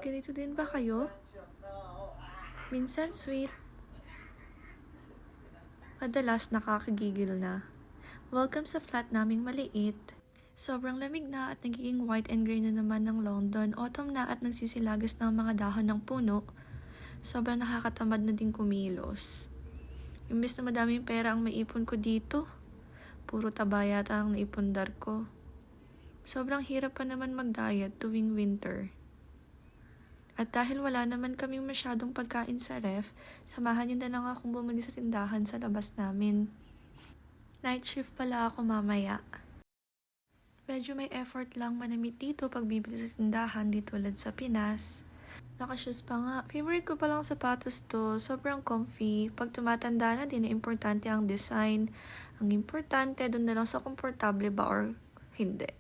Ganito din ba kayo? Minsan sweet, madalas nakakagigil na. Welcome sa flat naming maliit. Sobrang lamig na at nagiging white and grey na naman ng London. Autumn na at nagsisilagas ng mga dahon ng puno. Sobrang nakakatamad na din kumilos. Imbes na madaming pera ang maipon ko dito, puro taba yata ang naipundar ko. Sobrang hirap pa naman mag-diet tuwing winter. At dahil wala naman kaming masyadong pagkain sa ref, samahan niyo na lang akong bumili sa tindahan sa labas namin. Night shift pala ako mamaya. Medyo may effort lang manamit dito pag bibili sa tindahan di tulad sa Pinas. Nakashoes pa nga. Favorite ko palang sapatos to. Sobrang comfy. Pag tumatanda na din na importante ang design. Ang importante dun na lang sa komportable ba or hindi.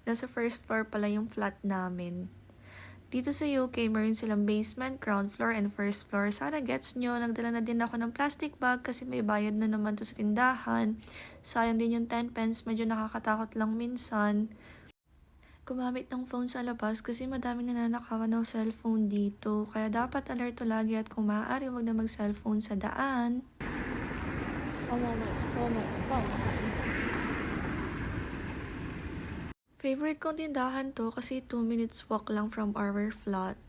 Nasa first floor pala yung flat namin. Dito sa UK, meron silang basement, ground floor, and first floor. Sana gets nyo, nagdala na din ako ng plastic bag kasi may bayad na naman to sa tindahan. Sayang din yung 10 pence, medyo nakakatakot lang minsan. Gumamit ng phone sa labas kasi madaming nananakawan ng cellphone dito. Kaya dapat alerto lagi at kung maaari wag na mag-cellphone sa daan. So much fun. Favorite kong tindahan to kasi 2 minutes walk lang from our flat.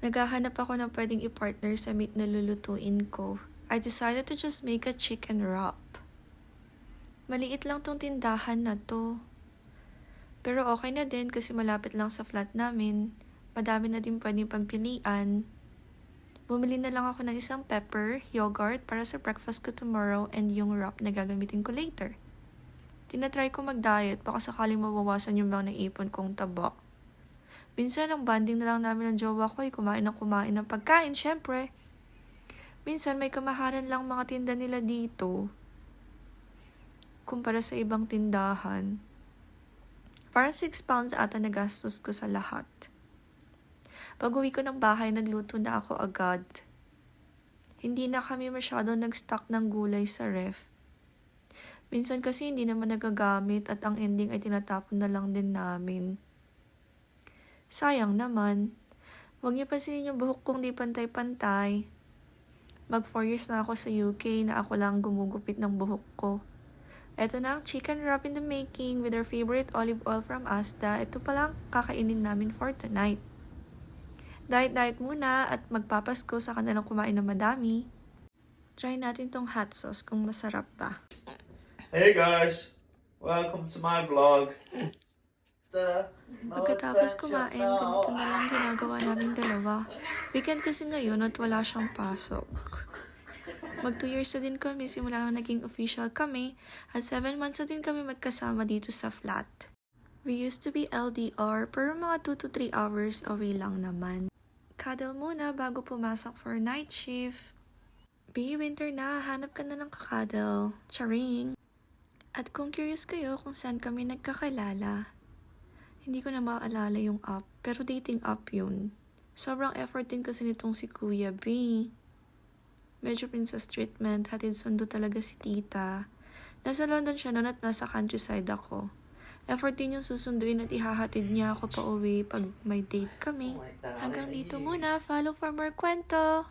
Naghahanap ako ng pwedeng i-partner sa meat na lulutuin ko. I decided to just make a chicken wrap. Maliit lang tong tindahan na to. Pero okay na din kasi malapit lang sa flat namin. Madami na din pwedeng pagpilian. Bumili na lang ako ng isang pepper, yogurt para sa breakfast ko tomorrow and yung wrap na gagamitin ko later. Tinatry ko mag-diet baka sakaling mabawasan yung mga naipon kong taba. Minsan ang banding na lang namin ng jowa ko ay kumain ng pagkain, syempre. Minsan may kamahalan lang mga tinda nila dito kumpara sa ibang tindahan. Parang 6 pounds ata nagastos ko sa lahat. Pag uwi ko ng bahay, nagluto na ako agad. Hindi na kami masyadong nag-stock ng gulay sa ref. Minsan kasi hindi naman nagagamit at ang ending ay tinatapon na lang din namin. Sayang naman. Huwag niyo pansinin yung buhok kong di pantay-pantay. Mag 4 years na ako sa UK na ako lang gumugupit ng buhok ko. Ito na ang chicken wrap in the making with our favorite olive oil from Asda. Ito palang kakainin namin for tonight. Diet muna at magpapasko sa kanilang kumain na madami. Try natin tong hot sauce kung masarap ba. Hey guys, welcome to my vlog. Pagkatapos kumain, ganito na lang ginagawa naming dalawa. Weekend kasi ngayon at wala siyang pasok. Mag 2 years na din kami simula na naging official kami at 7 months na din kami magkasama dito sa flat. We used to be LDR pero mga 2 to 3 hours away lang naman. Cuddle muna bago pumasok for night shift. Be winter na, hanap ka na ng kakadal. Charing! At kung curious kayo kung saan kami nagkakilala, hindi ko na maalala yung app, pero dating app yun. Sobrang effort din kasi nitong si Kuya B. Medyo princess treatment, hatid sundo talaga si tita. Nasa London siya noon at nasa countryside ako. Effort din yung susunduin at ihahatid niya ako pa uwi pag may date kami. Hanggang dito muna, follow for more kwento!